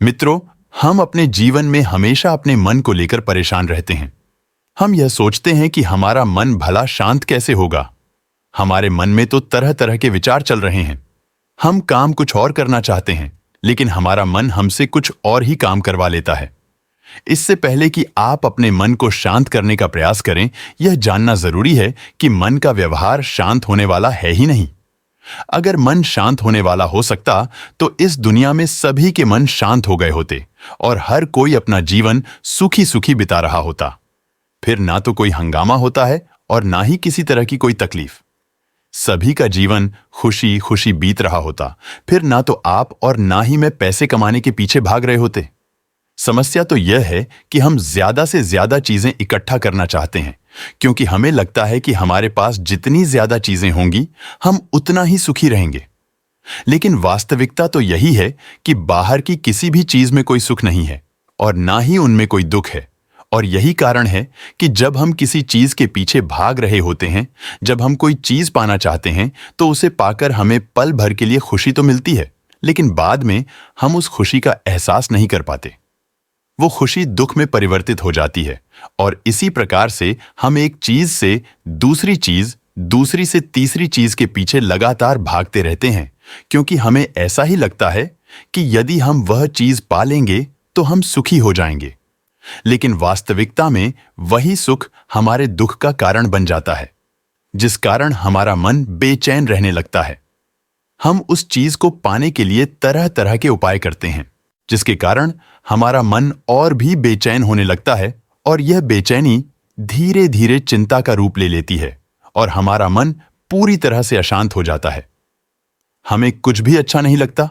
मित्रों, हम अपने जीवन में हमेशा अपने मन को लेकर परेशान रहते हैं। हम यह सोचते हैं कि हमारा मन भला शांत कैसे होगा। हमारे मन में तो तरह तरह के विचार चल रहे हैं। हम काम कुछ और करना चाहते हैं, लेकिन हमारा मन हमसे कुछ और ही काम करवा लेता है। इससे पहले कि आप अपने मन को शांत करने का प्रयास करें, यह जानना जरूरी है कि मन का व्यवहार शांत होने वाला है ही नहीं। अगर मन शांत होने वाला हो सकता तो इस दुनिया में सभी के मन शांत हो गए होते और हर कोई अपना जीवन सुखी सुखी बिता रहा होता। फिर ना तो कोई हंगामा होता है और ना ही किसी तरह की कोई तकलीफ। सभी का जीवन खुशी खुशी बीत रहा होता। फिर ना तो आप और ना ही मैं पैसे कमाने के पीछे भाग रहे होते। समस्या तो यह है कि हम ज्यादा से ज्यादा चीजें इकट्ठा करना चाहते हैं, क्योंकि हमें लगता है कि हमारे पास जितनी ज्यादा चीजें होंगी हम उतना ही सुखी रहेंगे। लेकिन वास्तविकता तो यही है कि बाहर की किसी भी चीज में कोई सुख नहीं है और ना ही उनमें कोई दुख है। और यही कारण है कि जब हम किसी चीज के पीछे भाग रहे होते हैं, जब हम कोई चीज पाना चाहते हैं, तो उसे पाकर हमें पल भर के लिए खुशी तो मिलती है, लेकिन बाद में हम उस खुशी का एहसास नहीं कर पाते। वो खुशी दुख में परिवर्तित हो जाती है और इसी प्रकार से हम एक चीज से दूसरी चीज, दूसरी से तीसरी चीज के पीछे लगातार भागते रहते हैं, क्योंकि हमें ऐसा ही लगता है कि यदि हम वह चीज पा लेंगे तो हम सुखी हो जाएंगे। लेकिन वास्तविकता में वही सुख हमारे दुख का कारण बन जाता है, जिस कारण हमारा मन बेचैन रहने लगता है। हम उस चीज को पाने के लिए तरह तरह के उपाय करते हैं, जिसके कारण हमारा मन और भी बेचैन होने लगता है और यह बेचैनी धीरे धीरे चिंता का रूप ले लेती है और हमारा मन पूरी तरह से अशांत हो जाता है। हमें कुछ भी अच्छा नहीं लगता।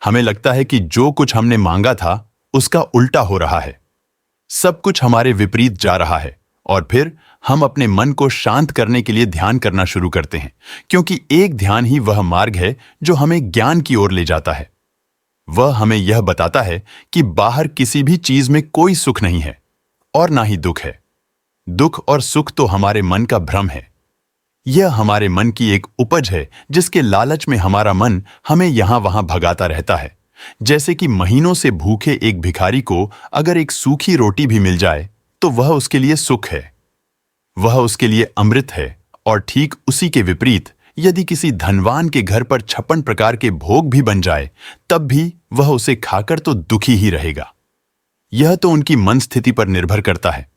हमें लगता है कि जो कुछ हमने मांगा था उसका उल्टा हो रहा है। सब कुछ हमारे विपरीत जा रहा है और फिर हम अपने मन को शांत करने के लिए ध्यान करना शुरू करते हैं, क्योंकि एक ध्यान ही वह मार्ग है जो हमें ज्ञान की ओर ले जाता है। वह हमें यह बताता है कि बाहर किसी भी चीज में कोई सुख नहीं है और ना ही दुख है। दुख और सुख तो हमारे मन का भ्रम है। यह हमारे मन की एक उपज है, जिसके लालच में हमारा मन हमें यहां वहां भगाता रहता है। जैसे कि महीनों से भूखे एक भिखारी को अगर एक सूखी रोटी भी मिल जाए तो वह उसके लिए सुख है, वह उसके लिए अमृत है। और ठीक उसी के विपरीत यदि किसी धनवान के घर पर 56 प्रकार के भोग भी बन जाए, तब भी वह उसे खाकर तो दुखी ही रहेगा। यह तो उनकी मन स्थिति पर निर्भर करता है।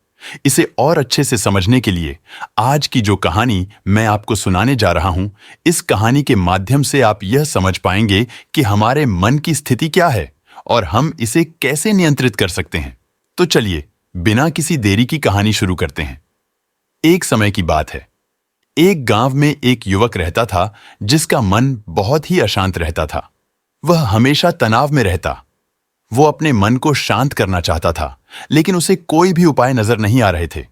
इसे और अच्छे से समझने के लिए आज की जो कहानी मैं आपको सुनाने जा रहा हूं, इस कहानी के माध्यम से आप यह समझ पाएंगे कि हमारे मन की स्थिति क्या है और हम इसे कैसे नियंत्रित कर सकते हैं। तो चलिए बिना किसी देरी की कहानी शुरू करते हैं। एक समय की बात है। एक गांव में एक युवक रहता था जिसका मन बहुत ही अशांत रहता था। वह हमेशा तनाव में रहता। वो अपने मन को शांत करना चाहता था, लेकिन उसे कोई भी उपाय नजर नहीं आ रहे थे।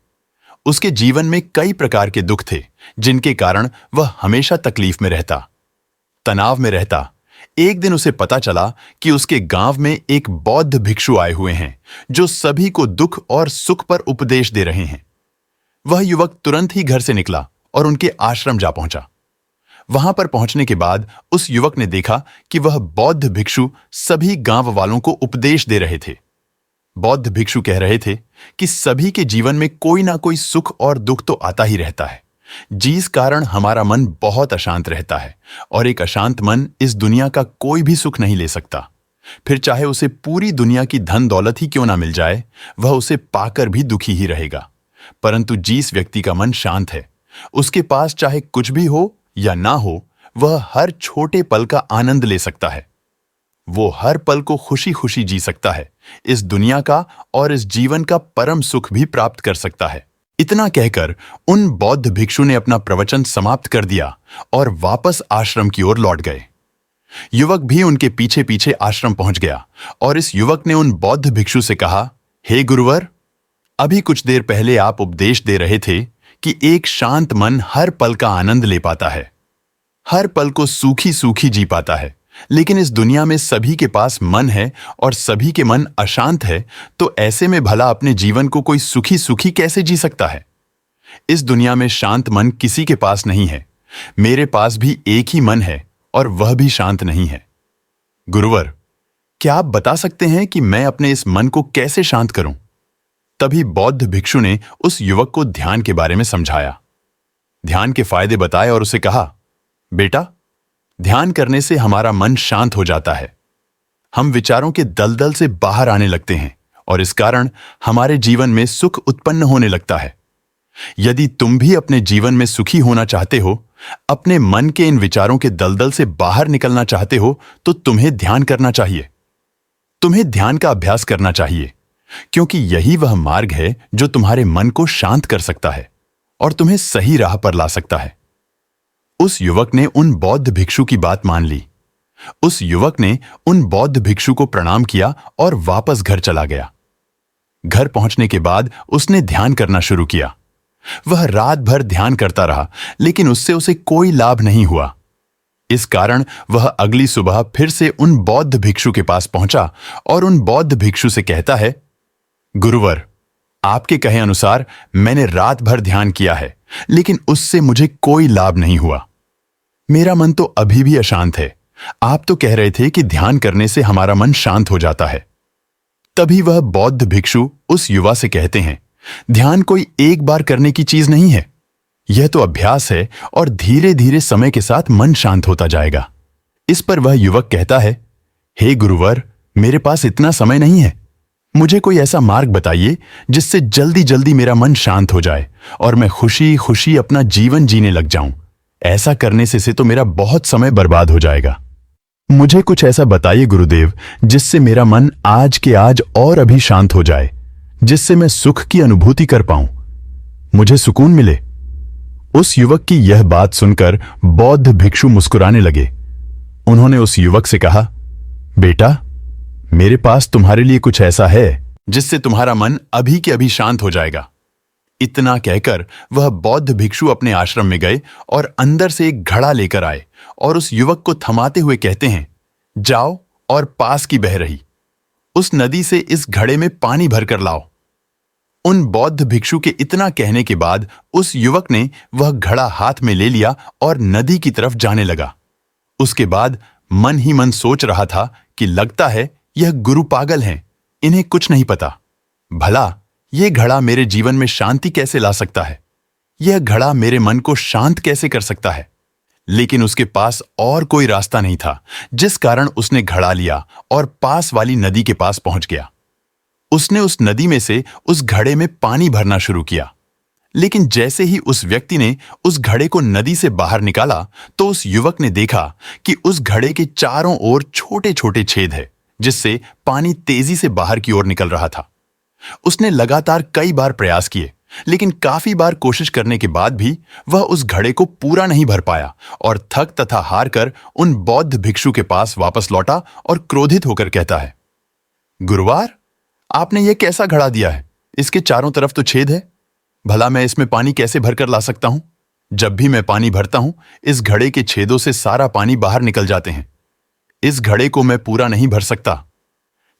उसके जीवन में कई प्रकार के दुख थे, जिनके कारण वह हमेशा तकलीफ में रहता, तनाव में रहता। एक दिन उसे पता चला कि उसके गांव में एक बौद्ध भिक्षु आए हुए हैं, जो सभी को दुख और सुख पर उपदेश दे रहे हैं। वह युवक तुरंत ही घर से निकला और उनके आश्रम जा पहुंचा। वहां पर पहुंचने के बाद उस युवक ने देखा कि वह बौद्ध भिक्षु सभी गांव वालों को उपदेश दे रहे थे। बौद्ध भिक्षु कह रहे थे कि सभी के जीवन में कोई ना कोई सुख और दुख तो आता ही रहता है, जिस कारण हमारा मन बहुत अशांत रहता है और एक अशांत मन इस दुनिया का कोई भी सुख नहीं ले सकता। फिर चाहे उसे पूरी दुनिया की धन दौलत ही क्यों ना मिल जाए, वह उसे पाकर भी दुखी ही रहेगा। परंतु जिस व्यक्ति का मन शांत है, उसके पास चाहे कुछ भी हो या ना हो, वह हर छोटे पल का आनंद ले सकता है। वो हर पल को खुशी खुशी जी सकता है, इस दुनिया का और इस जीवन का परम सुख भी प्राप्त कर सकता है। इतना कहकर उन बौद्ध भिक्षु ने अपना प्रवचन समाप्त कर दिया और वापस आश्रम की ओर लौट गए। युवक भी उनके पीछे पीछे आश्रम पहुंच गया और इस युवक ने उन बौद्ध भिक्षु से कहा, हे गुरुवर, अभी कुछ देर पहले आप उपदेश दे रहे थे कि एक शांत मन हर पल का आनंद ले पाता है, हर पल को सूखी सूखी जी पाता है। लेकिन इस दुनिया में सभी के पास मन है और सभी के मन अशांत है, तो ऐसे में भला अपने जीवन को कोई सुखी सुखी कैसे जी सकता है? इस दुनिया में शांत मन किसी के पास नहीं है। मेरे पास भी एक ही मन है और वह भी शांत नहीं है। गुरुवर, क्या आप बता सकते हैं कि मैं अपने इस मन को कैसे शांत करूं? तभी बौद्ध भिक्षु ने उस युवक को ध्यान के बारे में समझाया, ध्यान के फायदे बताए और उसे कहा, बेटा, ध्यान करने से हमारा मन शांत हो जाता है। हम विचारों के दलदल से बाहर आने लगते हैं और इस कारण हमारे जीवन में सुख उत्पन्न होने लगता है। यदि तुम भी अपने जीवन में सुखी होना चाहते हो, अपने मन के इन विचारों के दलदल से बाहर निकलना चाहते हो, तो तुम्हें ध्यान करना चाहिए। तुम्हें ध्यान का अभ्यास करना चाहिए, क्योंकि यही वह मार्ग है जो तुम्हारे मन को शांत कर सकता है और तुम्हें सही राह पर ला सकता है। उस युवक ने उन बौद्ध भिक्षु की बात मान ली। उस युवक ने उन बौद्ध भिक्षु को प्रणाम किया और वापस घर चला गया। घर पहुंचने के बाद उसने ध्यान करना शुरू किया। वह रात भर ध्यान करता रहा, लेकिन उससे उसे कोई लाभ नहीं हुआ। इस कारण वह अगली सुबह फिर से उन बौद्ध भिक्षु के पास पहुंचा और उन बौद्ध भिक्षु से कहता है, गुरुवर, आपके कहे अनुसार मैंने रात भर ध्यान किया है, लेकिन उससे मुझे कोई लाभ नहीं हुआ। मेरा मन तो अभी भी अशांत है। आप तो कह रहे थे कि ध्यान करने से हमारा मन शांत हो जाता है। तभी वह बौद्ध भिक्षु उस युवा से कहते हैं, ध्यान कोई एक बार करने की चीज नहीं है। यह तो अभ्यास है और धीरे धीरे समय के साथ मन शांत होता जाएगा। इस पर वह युवक कहता है, हे गुरुवर, मेरे पास इतना समय नहीं है। मुझे कोई ऐसा मार्ग बताइए जिससे जल्दी जल्दी मेरा मन शांत हो जाए और मैं खुशी खुशी अपना जीवन जीने लग जाऊं। ऐसा करने से तो मेरा बहुत समय बर्बाद हो जाएगा। मुझे कुछ ऐसा बताइए गुरुदेव, जिससे मेरा मन आज के आज और अभी शांत हो जाए, जिससे मैं सुख की अनुभूति कर पाऊं, मुझे सुकून मिले। उस युवक की यह बात सुनकर बौद्ध भिक्षु मुस्कुराने लगे। उन्होंने उस युवक से कहा, बेटा, मेरे पास तुम्हारे लिए कुछ ऐसा है जिससे तुम्हारा मन अभी के अभी शांत हो जाएगा। इतना कहकर वह बौद्ध भिक्षु अपने आश्रम में गए और अंदर से एक घड़ा लेकर आए और उस युवक को थमाते हुए कहते हैं, जाओ और पास की बह रही उस नदी से इस घड़े में पानी भरकर लाओ। उन बौद्ध भिक्षु के इतना कहने के बाद उस युवक ने वह घड़ा हाथ में ले लिया और नदी की तरफ जाने लगा। उसके बाद मन ही मन सोच रहा था कि लगता है यह गुरु पागल हैं, इन्हें कुछ नहीं पता। भला यह घड़ा मेरे जीवन में शांति कैसे ला सकता है? यह घड़ा मेरे मन को शांत कैसे कर सकता है? लेकिन उसके पास और कोई रास्ता नहीं था, जिस कारण उसने घड़ा लिया और पास वाली नदी के पास पहुंच गया। उसने उस नदी में से उस घड़े में पानी भरना शुरू किया, लेकिन जैसे ही उस व्यक्ति ने उस घड़े को नदी से बाहर निकाला तो उस युवक ने देखा कि उस घड़े के चारों ओर छोटे छोटे छेद हैं, जिससे पानी तेजी से बाहर की ओर निकल रहा था। उसने लगातार कई बार प्रयास किए, लेकिन काफी बार कोशिश करने के बाद भी वह उस घड़े को पूरा नहीं भर पाया और थक तथा हार कर उन बौद्ध भिक्षु के पास वापस लौटा और क्रोधित होकर कहता है, गुरुवार, आपने यह कैसा घड़ा दिया है? इसके चारों तरफ तो छेद है। भला मैं इसमें पानी कैसे भरकर ला सकता हूं? जब भी मैं पानी भरता हूं, इस घड़े के छेदों से सारा पानी बाहर निकल जाते हैं। इस घड़े को मैं पूरा नहीं भर सकता।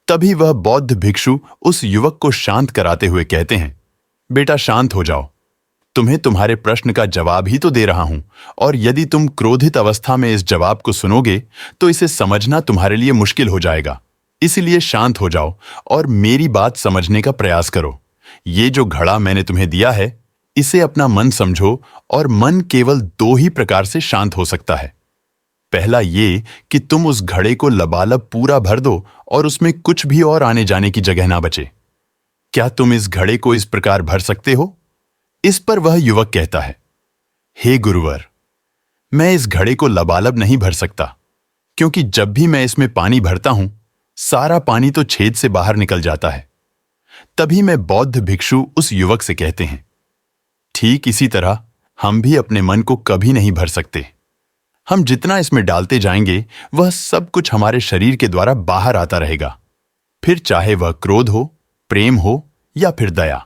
तभी वह बौद्ध भिक्षु उस युवक को शांत कराते हुए कहते हैं, बेटा, शांत हो जाओ। तुम्हें तुम्हारे प्रश्न का जवाब ही तो दे रहा हूं, और यदि तुम क्रोधित अवस्था में इस जवाब को सुनोगे तो इसे समझना तुम्हारे लिए मुश्किल हो जाएगा। इसलिए शांत हो जाओ और मेरी बात समझने का प्रयास करो। ये जो घड़ा मैंने तुम्हें दिया है, इसे अपना मन समझो, और मन केवल दो ही प्रकार से शांत हो सकता है। पहला ये कि तुम उस घड़े को लबालब पूरा भर दो और उसमें कुछ भी और आने जाने की जगह ना बचे। क्या तुम इस घड़े को इस प्रकार भर सकते हो? इस पर वह युवक कहता है, हे गुरुवर, मैं इस घड़े को लबालब नहीं भर सकता, क्योंकि जब भी मैं इसमें पानी भरता हूं, सारा पानी तो छेद से बाहर निकल जाता है। तभी मैं बौद्ध भिक्षु उस युवक से कहते हैं, ठीक इसी तरह हम भी अपने मन को कभी नहीं भर सकते। हम जितना इसमें डालते जाएंगे, वह सब कुछ हमारे शरीर के द्वारा बाहर आता रहेगा। फिर चाहे वह क्रोध हो, प्रेम हो या फिर दया,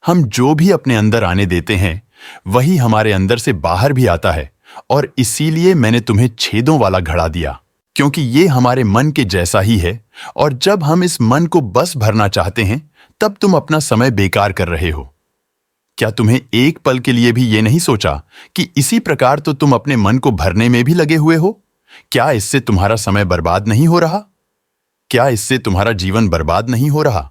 हम जो भी अपने अंदर आने देते हैं, वही हमारे अंदर से बाहर भी आता है। और इसीलिए मैंने तुम्हें छेदों वाला घड़ा दिया, क्योंकि ये हमारे मन के जैसा ही है। और जब हम इस मन को बस भरना चाहते हैं, तब तुम अपना समय बेकार कर रहे हो। क्या तुम्हें एक पल के लिए भी ये नहीं सोचा कि इसी प्रकार तो तुम अपने मन को भरने में भी लगे हुए हो? क्या इससे तुम्हारा समय बर्बाद नहीं हो रहा? क्या इससे तुम्हारा जीवन बर्बाद नहीं हो रहा?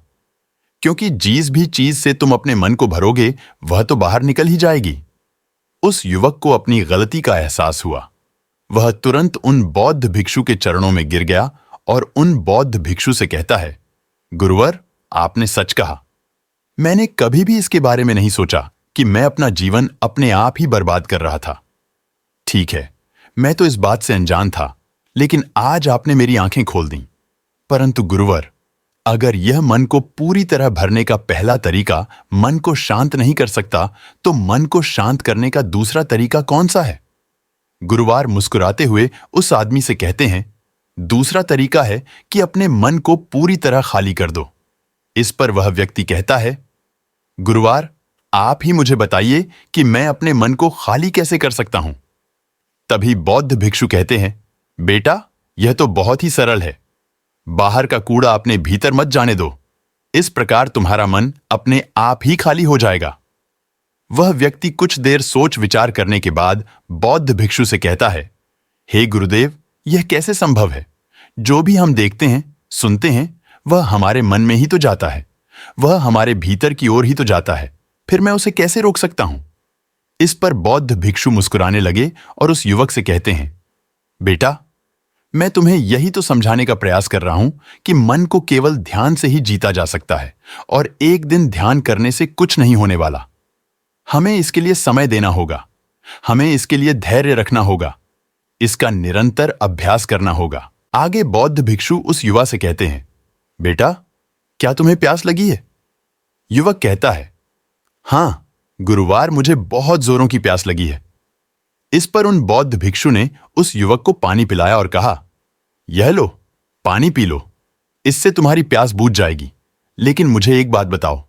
क्योंकि जिस भी चीज से तुम अपने मन को भरोगे वह तो बाहर निकल ही जाएगी। उस युवक को अपनी गलती का एहसास हुआ। वह तुरंत उन बौद्ध भिक्षु के चरणों में गिर गया और उन बौद्ध भिक्षु से कहता है, गुरुवर, आपने सच कहा। मैंने कभी भी इसके बारे में नहीं सोचा कि मैं अपना जीवन अपने आप ही बर्बाद कर रहा था। ठीक है, मैं तो इस बात से अनजान था, लेकिन आज आपने मेरी आंखें खोल दी। परंतु गुरुवर, अगर यह मन को पूरी तरह भरने का पहला तरीका मन को शांत नहीं कर सकता, तो मन को शांत करने का दूसरा तरीका कौन सा है? गुरुवार मुस्कुराते हुए उस आदमी से कहते हैं, दूसरा तरीका है कि अपने मन को पूरी तरह खाली कर दो। इस पर वह व्यक्ति कहता है, गुरुवार, आप ही मुझे बताइए कि मैं अपने मन को खाली कैसे कर सकता हूं। तभी बौद्ध भिक्षु कहते हैं, बेटा, यह तो बहुत ही सरल है। बाहर का कूड़ा अपने भीतर मत जाने दो। इस प्रकार तुम्हारा मन अपने आप ही खाली हो जाएगा। वह व्यक्ति कुछ देर सोच विचार करने के बाद बौद्ध भिक्षु से कहता है, हे गुरुदेव, यह कैसे संभव है? जो भी हम देखते हैं, सुनते हैं, वह हमारे मन में ही तो जाता है, वह हमारे भीतर की ओर ही तो जाता है। फिर मैं उसे कैसे रोक सकता हूं? इस पर बौद्ध भिक्षु मुस्कुराने लगे और उस युवक से कहते हैं, बेटा, मैं तुम्हें यही तो समझाने का प्रयास कर रहा हूं कि मन को केवल ध्यान से ही जीता जा सकता है और एक दिन ध्यान करने से कुछ नहीं होने वाला। हमें इसके लिए समय देना होगा, हमें इसके लिए धैर्य रखना होगा, इसका निरंतर अभ्यास करना होगा। आगे बौद्ध भिक्षु उस युवा से कहते हैं, बेटा, क्या तुम्हें प्यास लगी है? युवक कहता है, हां गुरुवार, मुझे बहुत जोरों की प्यास लगी है। इस पर उन बौद्ध भिक्षु ने उस युवक को पानी पिलाया और कहा, यह लो, पानी पी लो, इससे तुम्हारी प्यास बुझ जाएगी। लेकिन मुझे एक बात बताओ,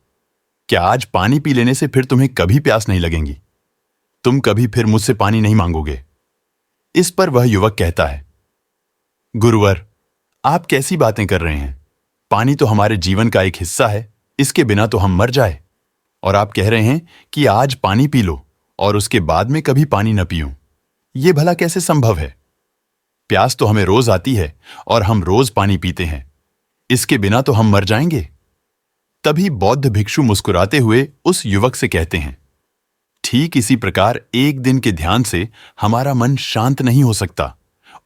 क्या आज पानी पी लेने से फिर तुम्हें कभी प्यास नहीं लगेगी? तुम कभी फिर मुझसे पानी नहीं मांगोगे? इस पर वह युवक कहता है, गुरुवर, आप कैसी बातें कर रहे हैं? पानी तो हमारे जीवन का एक हिस्सा है, इसके बिना तो हम मर जाए। और आप कह रहे हैं कि आज पानी पी लो और उसके बाद में कभी पानी न पियूं। यह भला कैसे संभव है? प्यास तो हमें रोज आती है और हम रोज पानी पीते हैं, इसके बिना तो हम मर जाएंगे। तभी बौद्ध भिक्षु मुस्कुराते हुए उस युवक से कहते हैं, ठीक इसी प्रकार एक दिन के ध्यान से हमारा मन शांत नहीं हो सकता।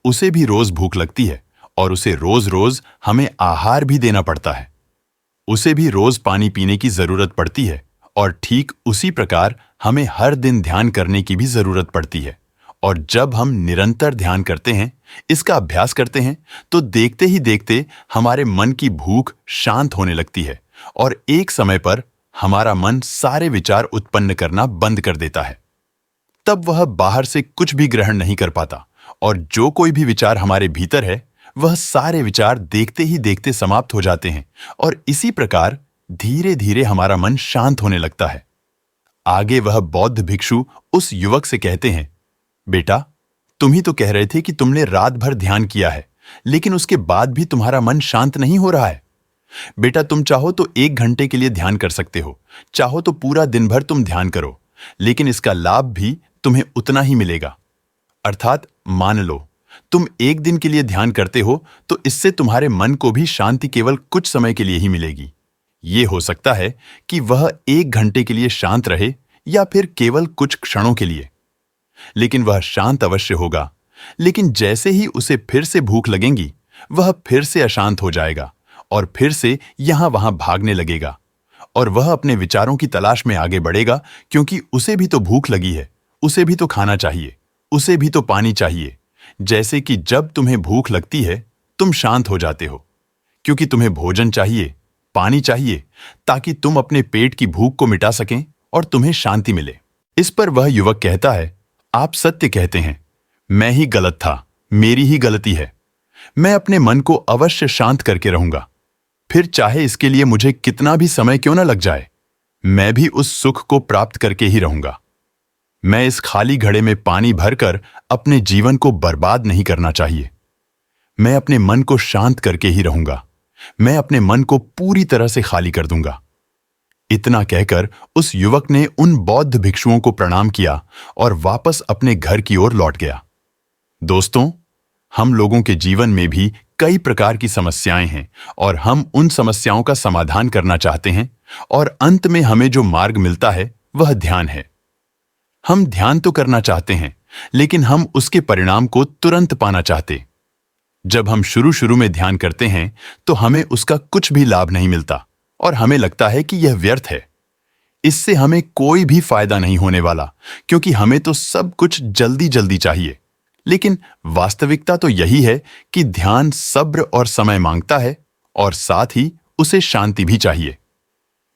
उसे भी रोज भूख लगती है और उसे रोज रोज हमें आहार भी देना पड़ता है। उसे भी रोज पानी पीने की जरूरत पड़ती है और ठीक उसी प्रकार हमें हर दिन ध्यान करने की भी जरूरत पड़ती है। और जब हम निरंतर ध्यान करते हैं, इसका अभ्यास करते हैं, तो देखते ही देखते हमारे मन की भूख शांत होने लगती है और एक समय पर हमारा मन सारे विचार उत्पन्न करना बंद कर देता है। तब वह बाहर से कुछ भी ग्रहण नहीं कर पाता और जो कोई भी विचार हमारे भीतर है, वह सारे विचार देखते ही देखते समाप्त हो जाते हैं और इसी प्रकार धीरे धीरे हमारा मन शांत होने लगता है। आगे वह बौद्ध भिक्षु उस युवक से कहते हैं, बेटा, तुम ही तो कह रहे थे कि तुमने रात भर ध्यान किया है, लेकिन उसके बाद भी तुम्हारा मन शांत नहीं हो रहा है। बेटा, तुम चाहो तो 1 घंटे के लिए ध्यान कर सकते हो, चाहो तो पूरा दिन भर तुम ध्यान करो, लेकिन इसका लाभ भी तुम्हें उतना ही मिलेगा। अर्थात मान लो तुम 1 दिन के लिए ध्यान करते हो तो इससे तुम्हारे मन को भी शांति केवल कुछ समय के लिए ही मिलेगी। ये हो सकता है कि वह 1 घंटे के लिए शांत रहे या फिर केवल कुछ क्षणों के लिए, लेकिन वह शांत अवश्य होगा। लेकिन जैसे ही उसे फिर से भूख लगेगी, वह फिर से अशांत हो जाएगा और फिर से यहां वहां भागने लगेगा और वह अपने विचारों की तलाश में आगे बढ़ेगा, क्योंकि उसे भी तो भूख लगी है, उसे भी तो खाना चाहिए, उसे भी तो पानी चाहिए। जैसे कि जब तुम्हें भूख लगती है, तुम शांत हो जाते हो, क्योंकि तुम्हें भोजन चाहिए, पानी चाहिए, ताकि तुम अपने पेट की भूख को मिटा सकें और तुम्हें शांति मिले। इस पर वह युवक कहता है, आप सत्य कहते हैं, मैं ही गलत था, मेरी ही गलती है। मैं अपने मन को अवश्य शांत करके रहूंगा, फिर चाहे इसके लिए मुझे कितना भी समय क्यों न लग जाए, मैं भी उस सुख को प्राप्त करके ही रहूंगा। मैं इस खाली घड़े में पानी भरकर अपने जीवन को बर्बाद नहीं करना चाहिए। मैं अपने मन को शांत करके ही रहूंगा, मैं अपने मन को पूरी तरह से खाली कर दूंगा। इतना कहकर उस युवक ने उन बौद्ध भिक्षुओं को प्रणाम किया और वापस अपने घर की ओर लौट गया। दोस्तों, हम लोगों के जीवन में भी कई प्रकार की समस्याएं हैं और हम उन समस्याओं का समाधान करना चाहते हैं और अंत में हमें जो मार्ग मिलता है वह ध्यान है। हम ध्यान तो करना चाहते हैं, लेकिन हम उसके परिणाम को तुरंत पाना चाहते। जब हम शुरू में ध्यान करते हैं तो हमें उसका कुछ भी लाभ नहीं मिलता और हमें लगता है कि यह व्यर्थ है। इससे हमें कोई भी फायदा नहीं होने वाला, क्योंकि हमें तो सब कुछ जल्दी जल्दी चाहिए। लेकिन वास्तविकता तो यही है कि ध्यान सब्र और समय मांगता है और साथ ही उसे शांति भी चाहिए।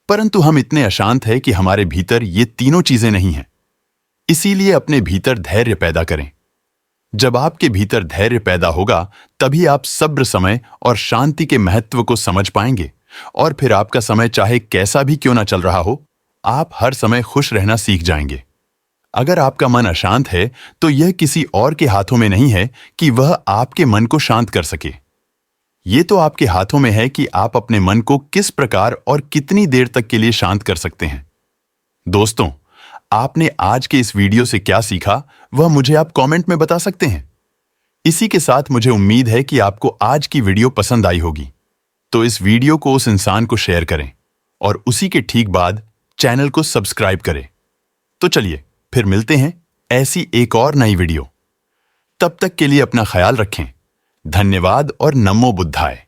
परंतु हम इतने अशांत हैं कि हमारे भीतर ये तीनों चीजें नहीं हैं। इसीलिए अपने भीतर धैर्य पैदा करें। जब आपके भीतर धैर्य पैदा होगा तभी आप सब्र, समय और शांति के महत्व को समझ पाएंगे और फिर आपका समय चाहे कैसा भी क्यों ना चल रहा हो, आप हर समय खुश रहना सीख जाएंगे। अगर आपका मन अशांत है तो यह किसी और के हाथों में नहीं है कि वह आपके मन को शांत कर सके। ये तो आपके हाथों में है कि आप अपने मन को किस प्रकार और कितनी देर तक के लिए शांत कर सकते हैं। दोस्तों, आपने आज के इस वीडियो से क्या सीखा वह मुझे आप कमेंट में बता सकते हैं। इसी के साथ मुझे उम्मीद है कि आपको आज की वीडियो पसंद आई होगी। तो इस वीडियो को उस इंसान को शेयर करें और उसी के ठीक बाद चैनल को सब्सक्राइब करें। तो चलिए फिर मिलते हैं ऐसी एक और नई वीडियो। तब तक के लिए अपना ख्याल रखें। धन्यवाद और नमो बुद्धाय।